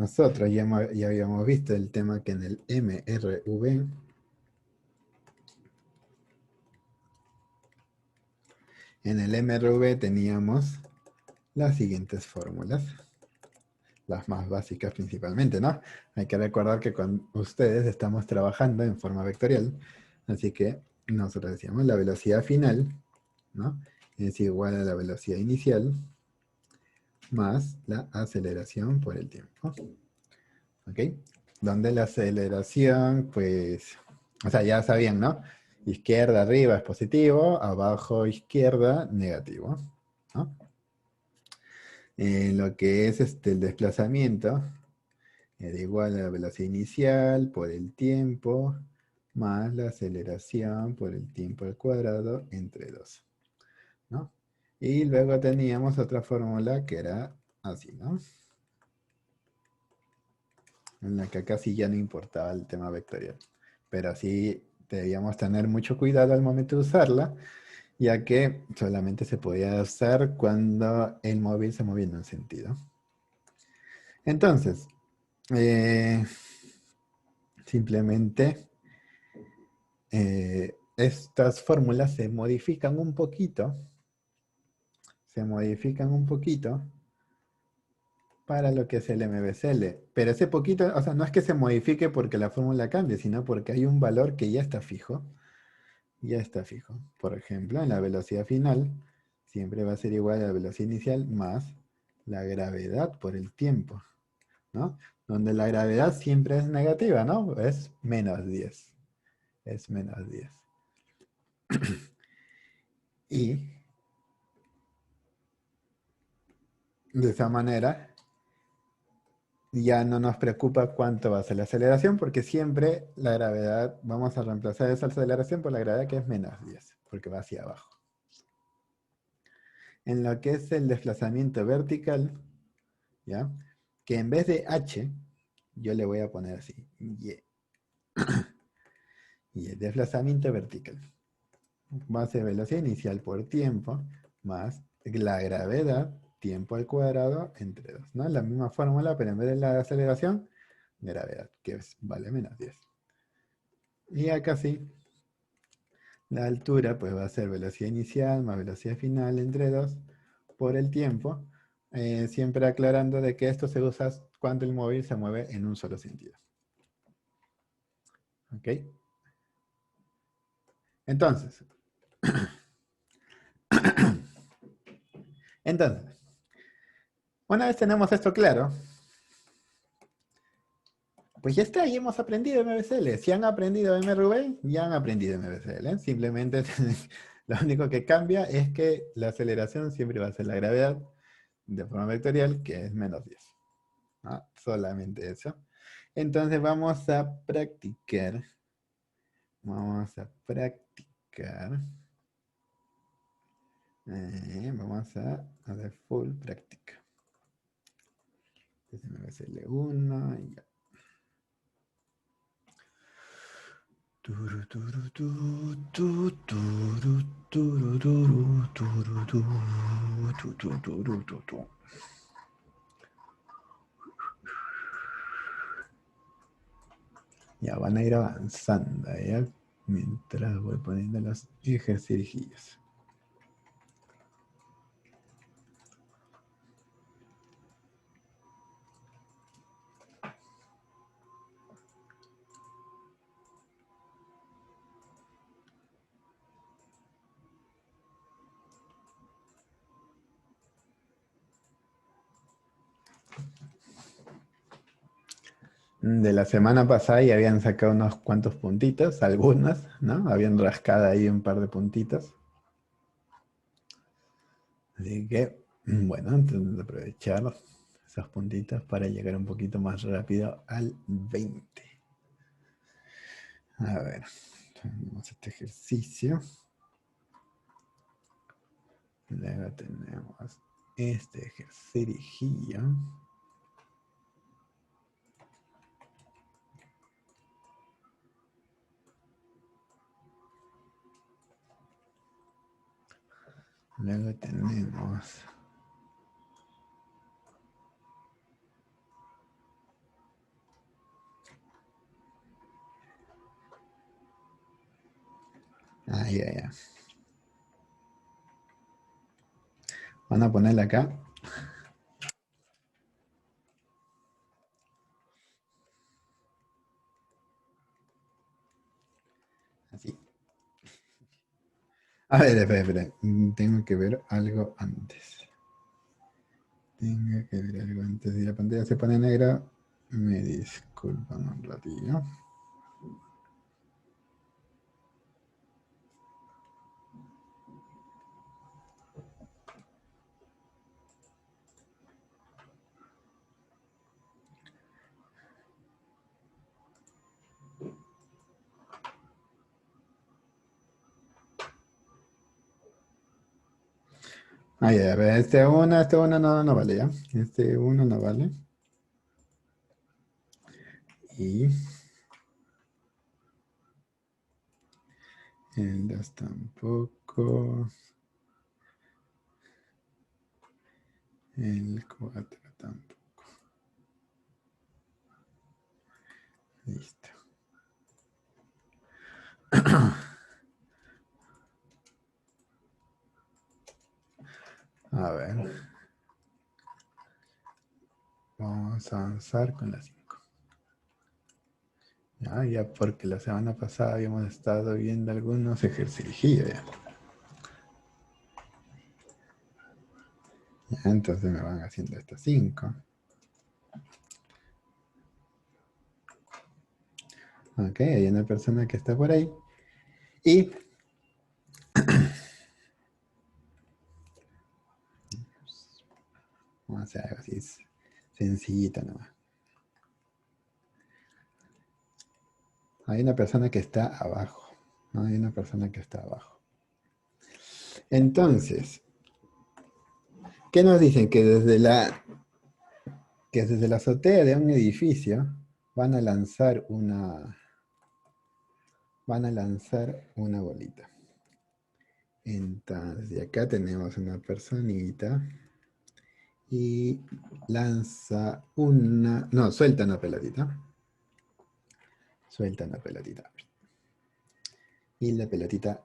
Nosotros ya habíamos visto el tema que en el MRV, teníamos las siguientes fórmulas, las más básicas principalmente, ¿no? Hay que recordar que con ustedes estamos trabajando en forma vectorial, así que nosotros decíamos la velocidad final, ¿no? Es igual a la velocidad inicial más la aceleración por el tiempo. ¿Ok? Donde la aceleración, pues, o sea, ya sabían, ¿no? Izquierda arriba es positivo, abajo izquierda negativo, ¿no? Lo que es el desplazamiento era igual a la velocidad inicial por el tiempo más la aceleración por el tiempo al cuadrado entre 2, ¿no? Y luego teníamos otra fórmula que era así, ¿no? En la que casi ya no importaba el tema vectorial. Pero sí debíamos tener mucho cuidado al momento de usarla, ya que solamente se podía usar cuando el móvil se movía en un sentido. Entonces, eh, simplemente estas fórmulas se modifican un poquito para lo que es el MVCL. Pero ese poquito, o sea, no es que se modifique porque la fórmula cambie, sino porque hay un valor que ya está fijo. Ya está fijo. Por ejemplo, en la velocidad final siempre va a ser igual a la velocidad inicial más la gravedad por el tiempo, ¿no? Donde la gravedad siempre es negativa, ¿no? Es menos 10. Es menos 10. Y de esa manera ya no nos preocupa cuánto va a ser la aceleración, porque siempre la gravedad, vamos a reemplazar esa aceleración por la gravedad que es menos 10, porque va hacia abajo. En lo que es el desplazamiento vertical, ¿ya? Que en vez de h, yo le voy a poner así, y. Y el desplazamiento vertical va a ser velocidad inicial por tiempo más la gravedad, tiempo al cuadrado, entre 2, ¿no? La misma fórmula, pero en vez de la aceleración, gravedad, que vale menos 10. Y acá sí, la altura pues va a ser velocidad inicial más velocidad final entre 2 por el tiempo, siempre aclarando de que esto se usa cuando el móvil se mueve en un solo sentido. ¿Ok? Entonces, una vez tenemos esto claro, pues ya está, ya hemos aprendido MVCL. Si han aprendido MRV, ya han aprendido MVCL. Simplemente lo único que cambia es que la aceleración siempre va a ser la gravedad de forma vectorial, que es menos 10. ¿No? Solamente eso. Entonces vamos a practicar. Vamos a practicar. Vamos a hacer full práctica. Entonces MVCL 1 y ya. Ya van a ir avanzando, ¿ya? Mientras voy poniendo los ejercicios. De la semana pasada ya habían sacado unos cuantos puntitos, algunas, ¿no? Habían rascado ahí un par de puntitos. Así que, bueno, entonces aprovechar esos puntitos para llegar un poquito más rápido al 20. A ver, tenemos este ejercicio. Luego tenemos este ejercicio. Luego tenemos Ah, ya, ya. Van a ponerla acá. Así. A ver, espera, espera. Tengo que ver algo antes. Tengo que ver algo antes. Si la pantalla se pone negra, me disculpan un ratillo. Ah, ya, a ver, este uno no, no vale, ¿ya? Este uno no vale. Y el 2 tampoco. El 4 tampoco. Listo. A ver, vamos a avanzar con la 5. Ya porque la semana pasada habíamos estado viendo algunos ejercicios. Ya, entonces me van haciendo estas 5. Ok, hay una persona que está por ahí. Y vamos a hacer algo así sencillito nomás. Hay una persona que está abajo. ¿No? Hay una persona que está abajo. Entonces, ¿qué nos dicen? Que desde la azotea de un edificio van a lanzar una bolita. Entonces, de acá tenemos una personita y lanza no, suelta una pelotita. Suelta una pelotita. Y la pelotita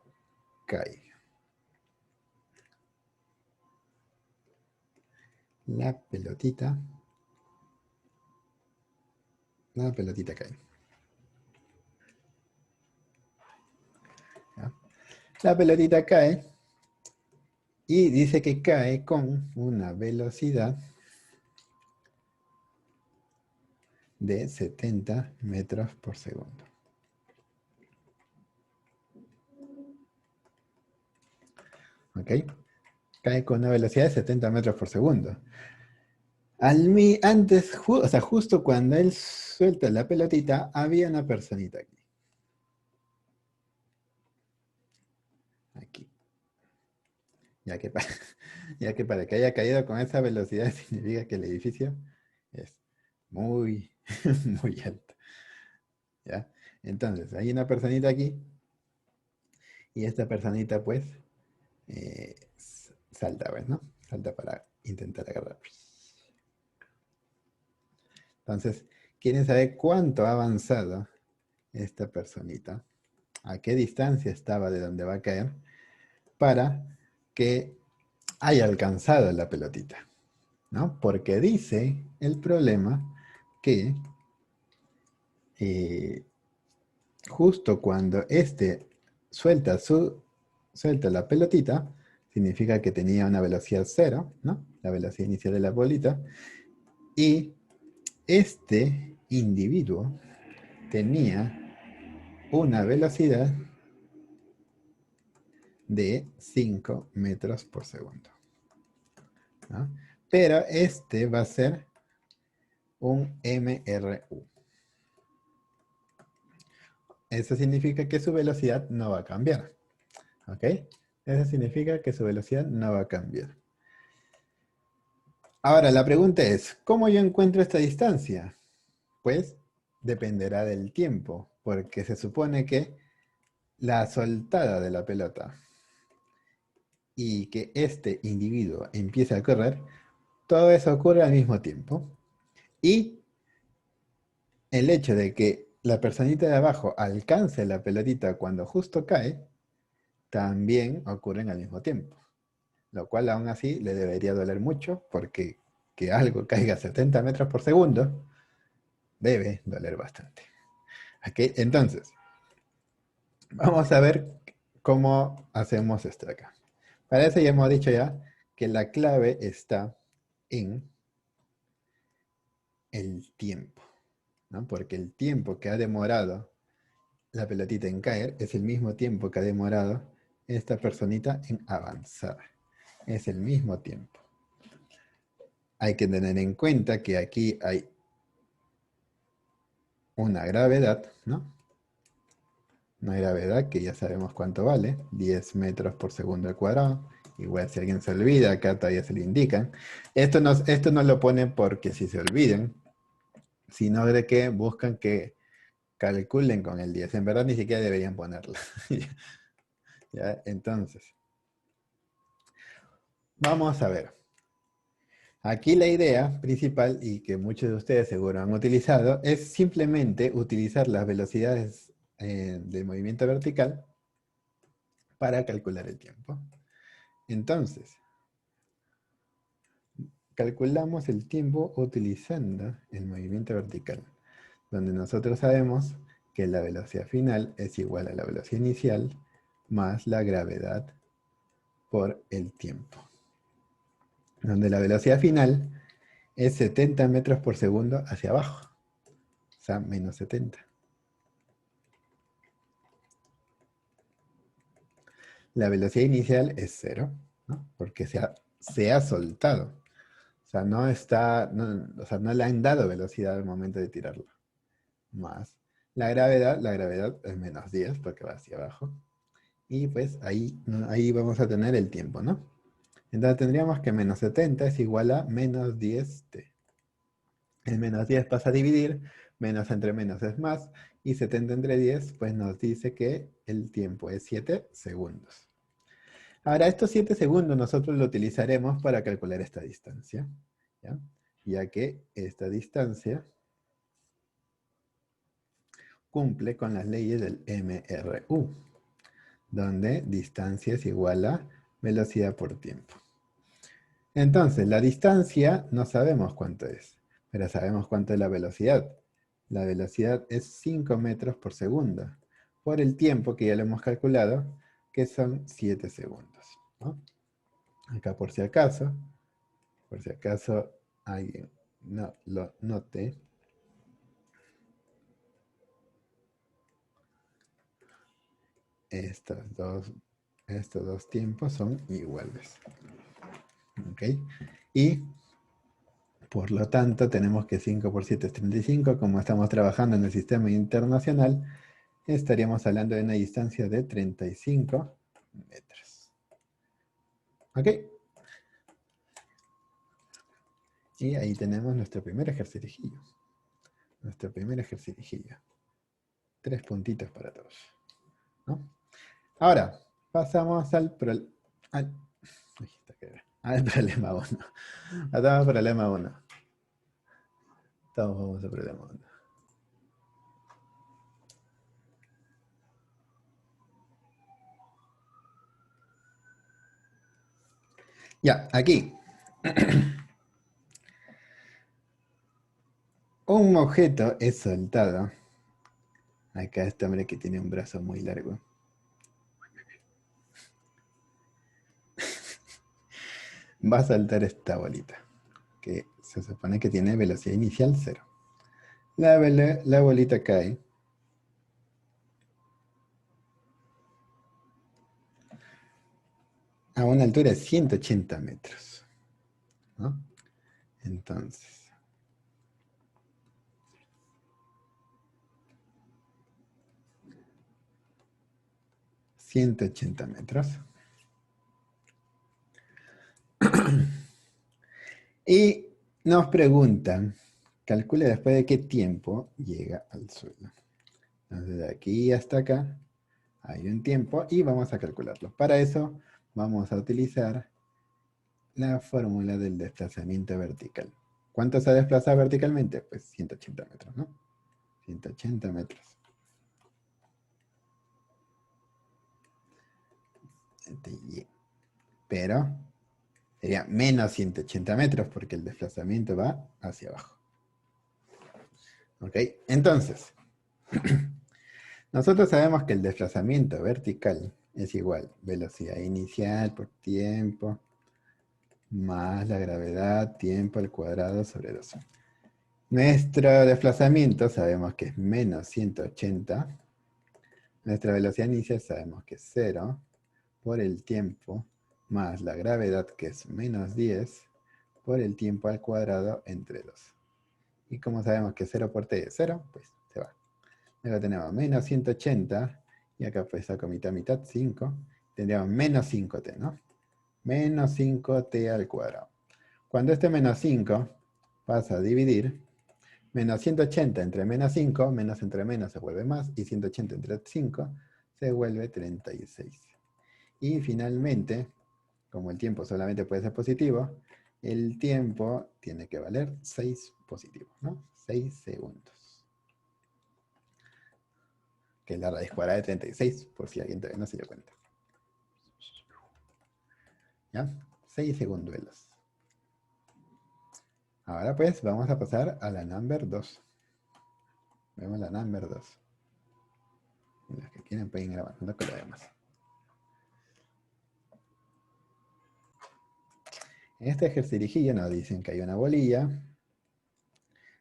cae. La pelotita. La pelotita cae. ¿Ya? La pelotita cae y dice que cae con una velocidad de 70 metros por segundo. ¿Ok? Cae con una velocidad de 70 metros por segundo. Antes, o sea, justo cuando él suelta la pelotita, había una personita aquí. Aquí. Ya que, para, ya que para que haya caído con esa velocidad significa que el edificio es muy, muy alto. ¿Ya? Entonces, hay una personita aquí y esta personita pues salta, pues, ¿no? Salta para intentar agarrar. Entonces, ¿quieren saber cuánto ha avanzado esta personita? ¿A qué distancia estaba de donde va a caer? Para que haya alcanzado la pelotita, ¿no? Porque dice el problema que eh, justo cuando este suelta, suelta la pelotita, significa que tenía una velocidad cero, ¿no? La velocidad inicial de la bolita, y este individuo tenía una velocidad de 5 metros por segundo, ¿no? Pero este va a ser un MRU. Eso significa que su velocidad no va a cambiar. ¿Ok? Eso significa que su velocidad no va a cambiar. Ahora, la pregunta es, ¿cómo yo encuentro esta distancia? Pues dependerá del tiempo, porque se supone que la soltada de la pelota y que este individuo empiece a correr, todo eso ocurre al mismo tiempo. Y el hecho de que la personita de abajo alcance la pelotita cuando justo cae, también ocurren al mismo tiempo. Lo cual aún así le debería doler mucho porque que algo caiga a 70 metros por segundo debe doler bastante. ¿Ok? Entonces, vamos a ver cómo hacemos esto acá. Para eso ya hemos dicho ya que la clave está en el tiempo, ¿no? Porque el tiempo que ha demorado la pelotita en caer es el mismo tiempo que ha demorado esta personita en avanzar. Es el mismo tiempo. Hay que tener en cuenta que aquí hay una gravedad, ¿no? Una gravedad que ya sabemos cuánto vale, 10 metros por segundo al cuadrado. Igual si alguien se olvida, acá todavía se le indican. Esto no lo ponen porque si se olviden, sino de que buscan que calculen con el 10. En verdad ni siquiera deberían ponerlo. ¿Ya? Entonces, vamos a ver. Aquí la idea principal, y que muchos de ustedes seguro han utilizado, es simplemente utilizar las velocidades de movimiento vertical para calcular el tiempo. Entonces, calculamos el tiempo utilizando el movimiento vertical, donde nosotros sabemos que la velocidad final es igual a la velocidad inicial más la gravedad por el tiempo. Donde la velocidad final es 70 metros por segundo hacia abajo, o sea, menos 70. La velocidad inicial es 0, ¿no? Porque se ha soltado. O sea, o sea, no le han dado velocidad al momento de tirarlo. Más la gravedad es menos 10 porque va hacia abajo. Y pues ahí vamos a tener el tiempo, ¿no? Entonces tendríamos que menos 70 es igual a menos 10t. El menos 10 pasa a dividir, menos entre menos es más, y 70 entre 10 pues nos dice que el tiempo es 7 segundos. Ahora, estos 7 segundos nosotros lo utilizaremos para calcular esta distancia, ¿ya? Ya que esta distancia cumple con las leyes del MRU, donde distancia es igual a velocidad por tiempo. Entonces, la distancia no sabemos cuánto es, pero sabemos cuánto es la velocidad. La velocidad es 5 metros por segundo, por el tiempo que ya lo hemos calculado, que son 7 segundos, ¿no? Acá por si acaso alguien no lo note, estos dos tiempos son iguales. ¿Ok? Y por lo tanto tenemos que 5 por 7 es 35. Como estamos trabajando en el sistema internacional, estaríamos hablando de una distancia de 35 metros. ¿Ok? Y ahí tenemos nuestro primer ejercicio. Nuestro primer ejercicio. 3 puntitos para todos, ¿no? Ahora, pasamos al problema 1. Pasamos al problema 1. Vamos al problema 1. Ya, aquí. Un objeto es soltado. Acá este hombre que tiene un brazo muy largo. Va a saltar esta bolita, que se supone que tiene velocidad inicial 0. La bolita cae. A una altura de 180 metros, ¿no? Entonces, 180 metros. Y nos preguntan, calcule después de qué tiempo llega al suelo. Entonces, de aquí hasta acá hay un tiempo y vamos a calcularlo. Para eso vamos a utilizar la fórmula del desplazamiento vertical. ¿Cuánto se ha desplazado verticalmente? Pues 180 metros, ¿no? 180 metros. y, pero sería menos 180 metros porque el desplazamiento va hacia abajo. ¿Ok? Entonces, nosotros sabemos que el desplazamiento vertical es igual velocidad inicial por tiempo más la gravedad tiempo al cuadrado sobre 2. Nuestro desplazamiento sabemos que es menos 180. Nuestra velocidad inicial sabemos que es 0 por el tiempo más la gravedad que es menos 10 por el tiempo al cuadrado entre 2. Y como sabemos que 0 por t es 0, pues se va. Luego tenemos menos 180 y acá pues saco mitad, mitad, 5. Tendríamos menos 5t, ¿no? Menos 5t al cuadrado. Cuando este menos 5 pasa a dividir, menos 180 entre menos 5, menos entre menos se vuelve más, y 180 entre 5 se vuelve 36. Y finalmente, como el tiempo solamente puede ser positivo, el tiempo tiene que valer 6 positivos, ¿no? 6 segundos. Que es la raíz cuadrada de 36, por si alguien todavía no se dio cuenta. ¿Ya? 6 segundos. Ahora pues vamos a pasar a la number 2. Vemos la number 2. Y los que quieren pueden ir avanzando con lo demás. En este ejercicio nos dicen que hay una bolilla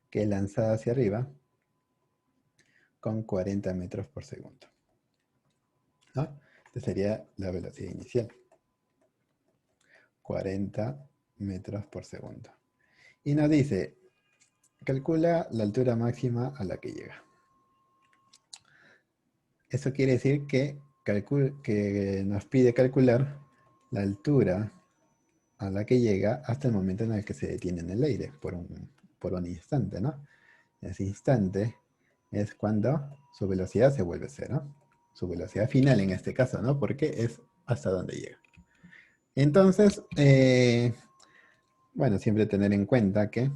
que es lanzada hacia arriba con 40 metros por segundo. ¿No? Esta sería la velocidad inicial. 40 metros por segundo. Y nos dice, calcula la altura máxima a la que llega. Eso quiere decir que nos pide calcular la altura a la que llega hasta el momento en el que se detiene en el aire, por un instante, ¿no? Ese instante es cuando su velocidad se vuelve cero. Su velocidad final en este caso, ¿no? Porque es hasta donde llega. Entonces, bueno, siempre tener en cuenta que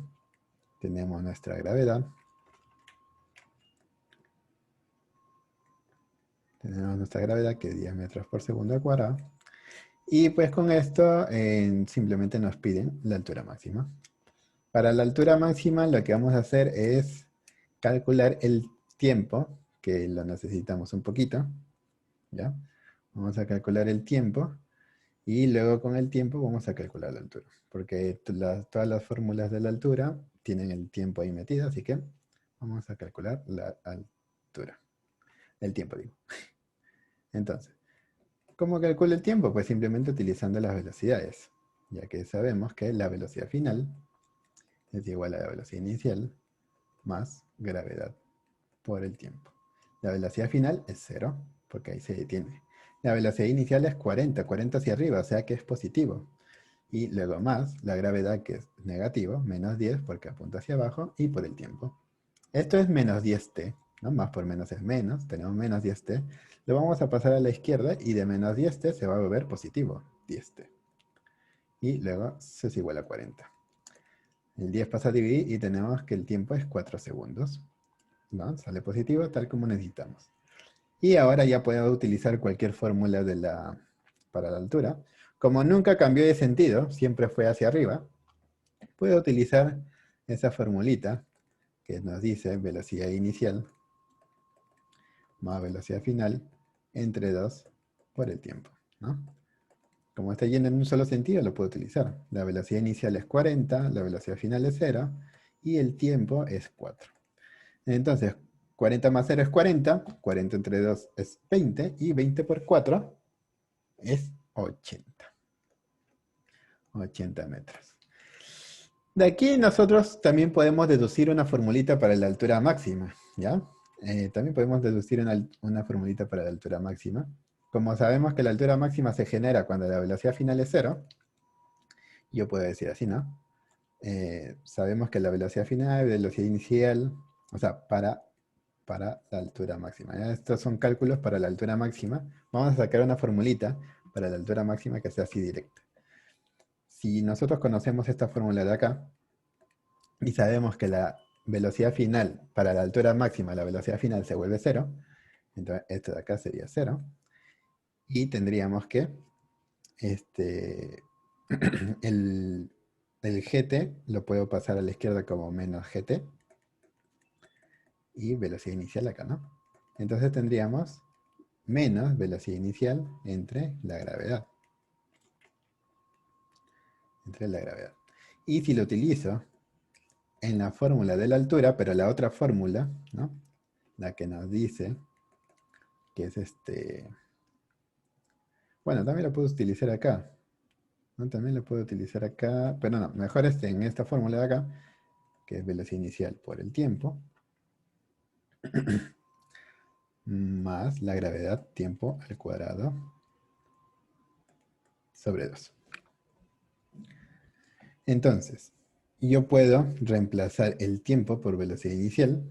tenemos nuestra gravedad. Tenemos nuestra gravedad que es 10 metros por segundo al cuadrado. Y pues con esto simplemente nos piden la altura máxima. Para la altura máxima lo que vamos a hacer es calcular el tiempo, que lo necesitamos un poquito. ¿Ya? Vamos a calcular el tiempo y luego con el tiempo vamos a calcular la altura. Porque todas las fórmulas de la altura tienen el tiempo ahí metido, así que vamos a calcular la altura. El tiempo, digo. Entonces, ¿cómo calculo el tiempo? Pues simplemente utilizando las velocidades, ya que sabemos que la velocidad final es igual a la velocidad inicial más gravedad por el tiempo. La velocidad final es 0, porque ahí se detiene. La velocidad inicial es 40, 40 hacia arriba, o sea que es positivo. Y luego más la gravedad, que es negativo, menos 10 porque apunta hacia abajo, y por el tiempo. Esto es menos 10t, ¿no? Más por menos es menos, tenemos menos 10t. Lo vamos a pasar a la izquierda y de menos 10t se va a volver positivo, 10t. Y luego eso es igual a 40. El 10 pasa a dividir y tenemos que el tiempo es 4 segundos. ¿No? Sale positivo tal como necesitamos. Y ahora ya puedo utilizar cualquier fórmula para la altura. Como nunca cambió de sentido, siempre fue hacia arriba, puedo utilizar esa formulita que nos dice velocidad inicial más velocidad final entre 2 por el tiempo, ¿no? Como está yendo en un solo sentido, lo puedo utilizar. La velocidad inicial es 40, la velocidad final es 0 y el tiempo es 4. Entonces, 40 más 0 es 40, 40 entre 2 es 20 y 20 por 4 es 80. 80 metros. De aquí nosotros también podemos deducir una formulita para la altura máxima, ¿ya? También podemos deducir una formulita para la altura máxima. Como sabemos que la altura máxima se genera cuando la velocidad final es 0, yo puedo decir así, ¿no? Sabemos que la velocidad final, velocidad inicial, o sea, para la altura máxima. ¿Ya? Estos son cálculos para la altura máxima. Vamos a sacar una formulita para la altura máxima que sea así directa. Si nosotros conocemos esta fórmula de acá y sabemos que la velocidad final para la altura máxima, la velocidad final se vuelve 0, entonces esto de acá sería 0. Y tendríamos que este, el, el GT lo puedo pasar a la izquierda como menos GT y velocidad inicial acá, ¿no? Entonces tendríamos menos velocidad inicial entre la gravedad. Y si lo utilizo en la fórmula de la altura, pero la otra fórmula, ¿no? La que nos dice que es bueno, también lo puedo utilizar acá, ¿no? También lo puedo utilizar acá, pero no, mejor en esta fórmula de acá, que es velocidad inicial por el tiempo, más la gravedad tiempo al cuadrado sobre 2. Entonces, yo puedo reemplazar el tiempo por velocidad inicial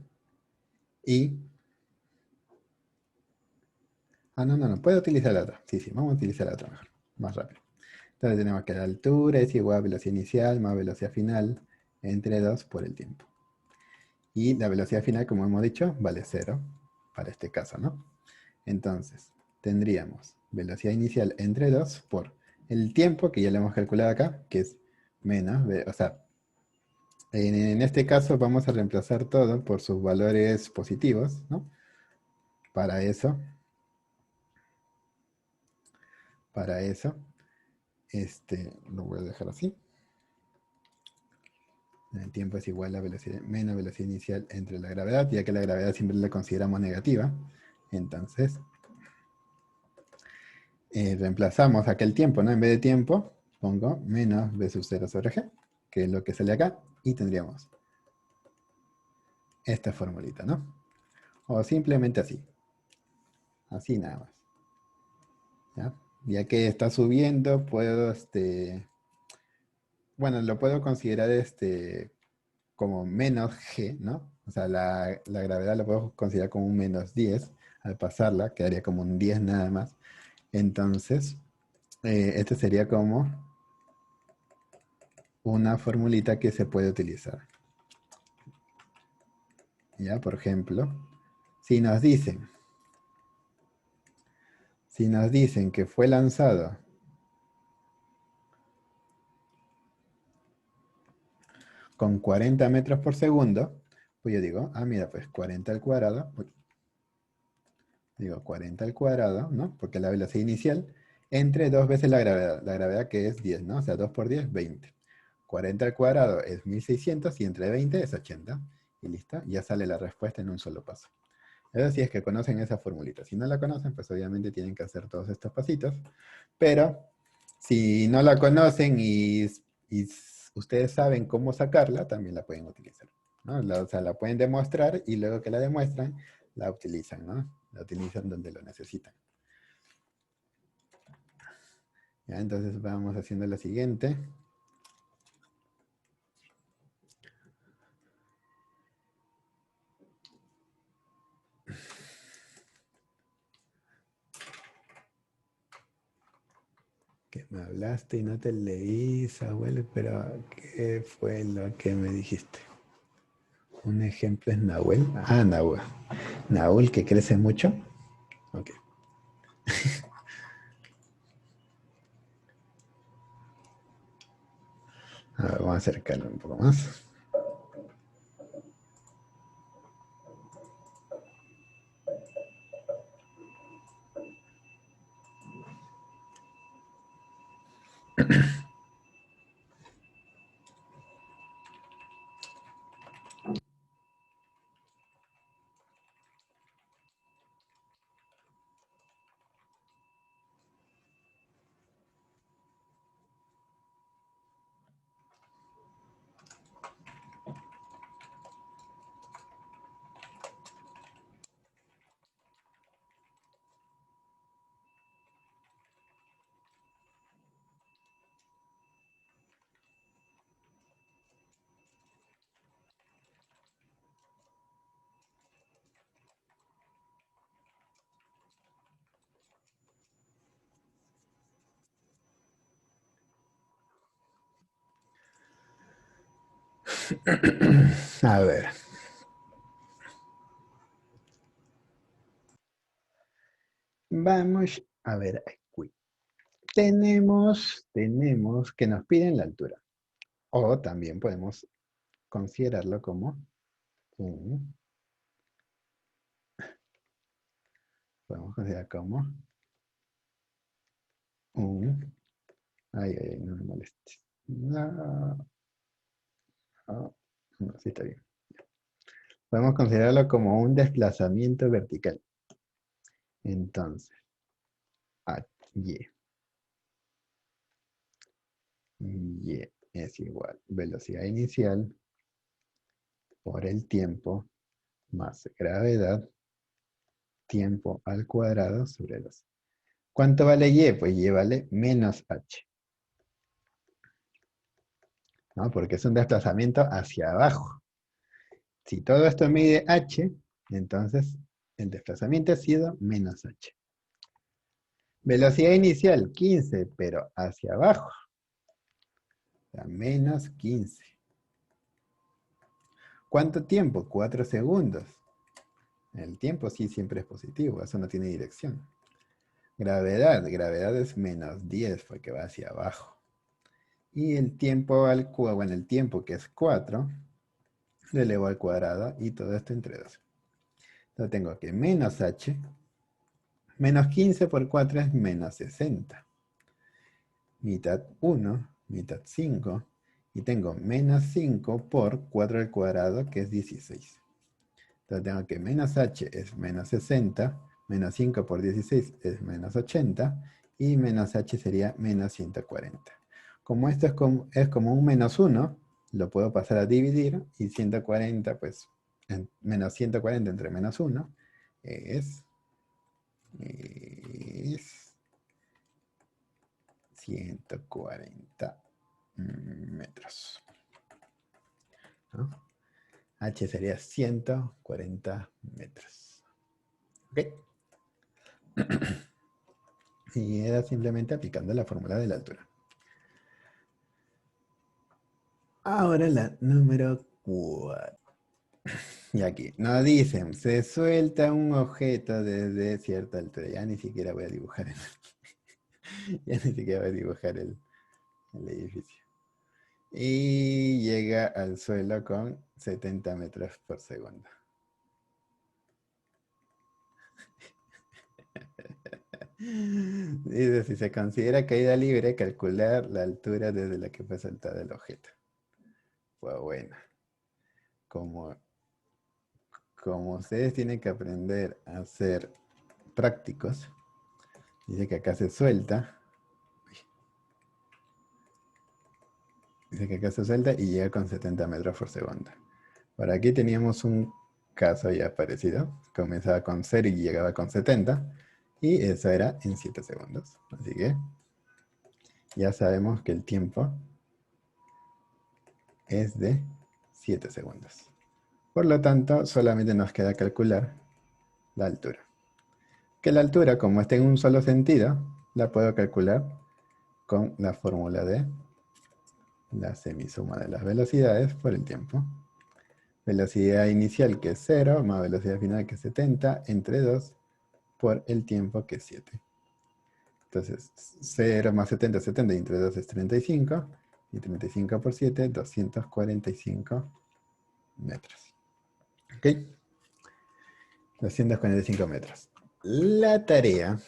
y... no, puedo utilizar la otra. Sí, vamos a utilizar la otra mejor, más rápido. Entonces tenemos que la altura es igual a velocidad inicial más velocidad final entre 2 por el tiempo. Y la velocidad final, como hemos dicho, vale 0 para este caso, ¿no? Entonces, tendríamos velocidad inicial entre 2 por el tiempo, que ya lo hemos calculado acá, que es menos, o sea, en este caso vamos a reemplazar todo por sus valores positivos, ¿no? Para eso, para eso, lo voy a dejar así. El tiempo es igual a velocidad, menos velocidad inicial entre la gravedad, ya que la gravedad siempre la consideramos negativa. Entonces, reemplazamos aquel tiempo, ¿no? En vez de tiempo, pongo menos b sub 0 sobre g, que es lo que sale acá, y tendríamos esta formulita, ¿no? O simplemente así nada más, ¿ya? Ya que está subiendo, puedo, bueno, lo puedo considerar como menos g, ¿no? O sea, la gravedad lo puedo considerar como un menos 10 al pasarla, quedaría como un 10 nada más. Entonces, este sería como una formulita que se puede utilizar. ¿Ya? Por ejemplo, si nos dicen, si nos dicen que fue lanzado con 40 metros por segundo, pues yo digo, mira, pues 40 al cuadrado, digo 40 al cuadrado, ¿no? Porque la velocidad inicial entre dos veces la gravedad que es 10, ¿no? O sea, 2 por 10, 20. 40 al cuadrado es 1600 y entre 20 es 80. Y listo, ya sale la respuesta en un solo paso. Eso sí es que conocen esa formulita. Si no la conocen, pues obviamente tienen que hacer todos estos pasitos. Pero si no la conocen y ustedes saben cómo sacarla, también la pueden utilizar, ¿no? O sea, la pueden demostrar y luego que la demuestran, la utilizan, ¿no? La utilizan donde lo necesitan. ¿Ya? Entonces vamos haciendo la siguiente. Que me hablaste y no te leí, Samuel, pero ¿qué fue lo que me dijiste? Un ejemplo es Nahuel. Nahuel. Nahuel que crece mucho. Ok. A ver, vamos a acercarlo un poco más. A ver. Vamos a ver aquí. tenemos que nos piden la altura. O también podemos considerarlo como un, podemos considerar como un, ay, no me molestes. No, no, no, sí está bien. Podemos considerarlo como un desplazamiento vertical. Entonces, y es igual velocidad inicial por el tiempo más gravedad, tiempo al cuadrado sobre 2. ¿Cuánto vale y? Pues y vale menos h, ¿no? Porque es un desplazamiento hacia abajo. Si todo esto mide h, entonces el desplazamiento ha sido menos h. Velocidad inicial, 15, pero hacia abajo. O sea, menos 15. ¿Cuánto tiempo? 4 segundos. El tiempo sí siempre es positivo, eso no tiene dirección. Gravedad es menos 10 porque va hacia abajo. Y el tiempo al cuadrado, bueno, el tiempo que es 4, lo elevo al cuadrado y todo esto entre 2. Entonces tengo que menos h, menos 15 por 4 es menos 60. Mitad 1, mitad 5, y tengo menos 5 por 4 al cuadrado, que es 16. Entonces tengo que menos h es menos 60, menos 5 por 16 es menos 80, y menos h sería menos 140. Como esto es como un menos 1, lo puedo pasar a dividir, y 140, pues, menos 140 entre menos 1 es 140 metros, ¿no? H sería 140 metros. ¿Ok? Y era simplemente aplicando la fórmula de la altura. Ahora la número 4. Y aquí nos dicen, se suelta un objeto desde cierta altura. Ya ni siquiera voy a dibujar el edificio. Y llega al suelo con 70 metros por segundo. Dice, si se considera caída libre, calcular la altura desde la que fue soltado el objeto. Pues bueno, como, como ustedes tienen que aprender a ser prácticos, dice que acá se suelta. Dice que acá se suelta y llega con 70 metros por segundo. Por aquí teníamos un caso ya parecido. Comenzaba con 0 y llegaba con 70. Y eso era en 7 segundos. Así que ya sabemos que el tiempo es de 7 segundos. Por lo tanto, solamente nos queda calcular la altura. Que la altura, como está en un solo sentido, la puedo calcular con la fórmula de la semisuma de las velocidades por el tiempo. Velocidad inicial, que es 0, más velocidad final, que es 70, entre 2, por el tiempo, que es 7. Entonces, 0 más 70, 70, y entre 2 es 35, y 35 por 7, 245 metros. ¿Ok? 245 metros. La tarea